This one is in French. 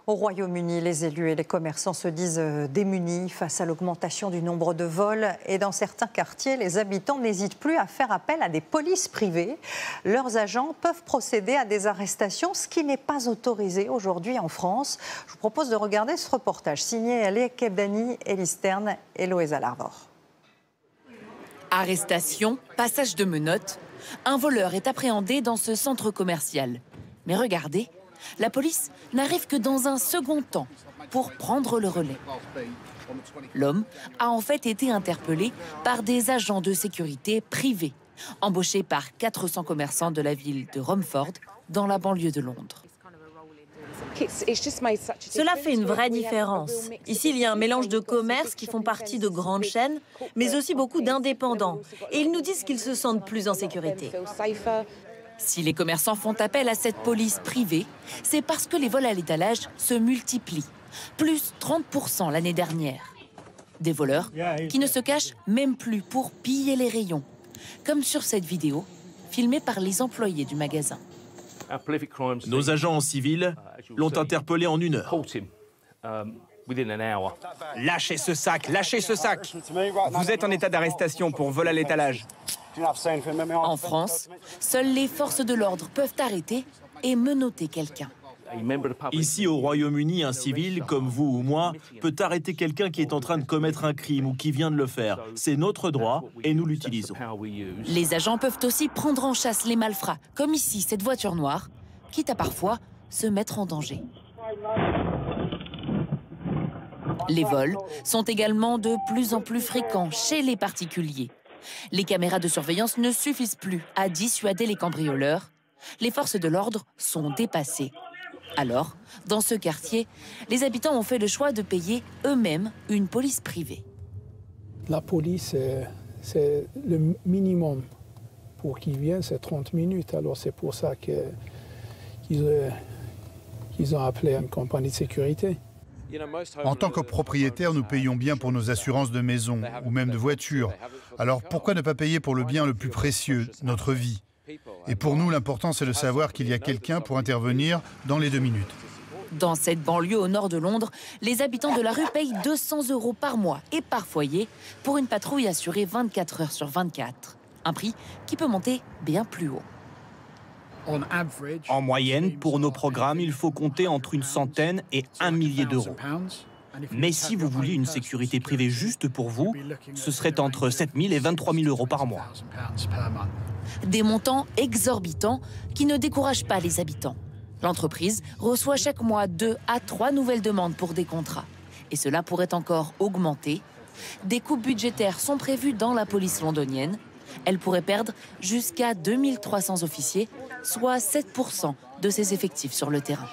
Au Royaume-Uni, les élus et les commerçants se disent démunis face à l'augmentation du nombre de vols. Et dans certains quartiers, les habitants n'hésitent plus à faire appel à des polices privées. Leurs agents peuvent procéder à des arrestations, ce qui n'est pas autorisé aujourd'hui en France. Je vous propose de regarder ce reportage signé Léa Kebdani, Élie Stern et Loïsa Larvor. Arrestation, passage de menottes. Un voleur est appréhendé dans ce centre commercial. Mais regardez, la police n'arrive que dans un second temps pour prendre le relais. L'homme a en fait été interpellé par des agents de sécurité privés, embauchés par 400 commerçants de la ville de Romford, dans la banlieue de Londres. Cela fait une vraie différence. Ici, il y a un mélange de commerces qui font partie de grandes chaînes, mais aussi beaucoup d'indépendants. Et ils nous disent qu'ils se sentent plus en sécurité. Si les commerçants font appel à cette police privée, c'est parce que les vols à l'étalage se multiplient. Plus 30% l'année dernière. Des voleurs qui ne se cachent même plus pour piller les rayons. Comme sur cette vidéo, filmée par les employés du magasin. Nos agents en civil l'ont interpellé en 1 heure. Lâchez ce sac, lâchez ce sac. Vous êtes en état d'arrestation pour vol à l'étalage. En France, seules les forces de l'ordre peuvent arrêter et menotter quelqu'un. Ici, au Royaume-Uni, un civil, comme vous ou moi, peut arrêter quelqu'un qui est en train de commettre un crime ou qui vient de le faire. C'est notre droit et nous l'utilisons. Les agents peuvent aussi prendre en chasse les malfrats, comme ici, cette voiture noire, quitte à parfois se mettre en danger. Les vols sont également de plus en plus fréquents chez les particuliers. Les caméras de surveillance ne suffisent plus à dissuader les cambrioleurs. Les forces de l'ordre sont dépassées. Alors, dans ce quartier, les habitants ont fait le choix de payer eux-mêmes une police privée. La police, c'est le minimum pour qu'ils viennent, c'est 30 minutes. Alors c'est pour ça qu'ils ont appelé une compagnie de sécurité. En tant que propriétaires, nous payons bien pour nos assurances de maison ou même de voiture. Alors pourquoi ne pas payer pour le bien le plus précieux, notre vie? Et pour nous, l'important, c'est de savoir qu'il y a quelqu'un pour intervenir dans les 2 minutes. Dans cette banlieue au nord de Londres, les habitants de la rue payent 200 € par mois et par foyer pour une patrouille assurée 24 heures sur 24. Un prix qui peut monter bien plus haut. En moyenne, pour nos programmes, il faut compter entre 100 et 1 millier d'euros. Mais si vous vouliez une sécurité privée juste pour vous, ce serait entre 7 000 et 23 000 € par mois. Des montants exorbitants qui ne découragent pas les habitants. L'entreprise reçoit chaque mois 2 à 3 nouvelles demandes pour des contrats. Et cela pourrait encore augmenter. Des coupes budgétaires sont prévues dans la police londonienne. Elle pourrait perdre jusqu'à 2300 officiers, soit 7% de ses effectifs sur le terrain.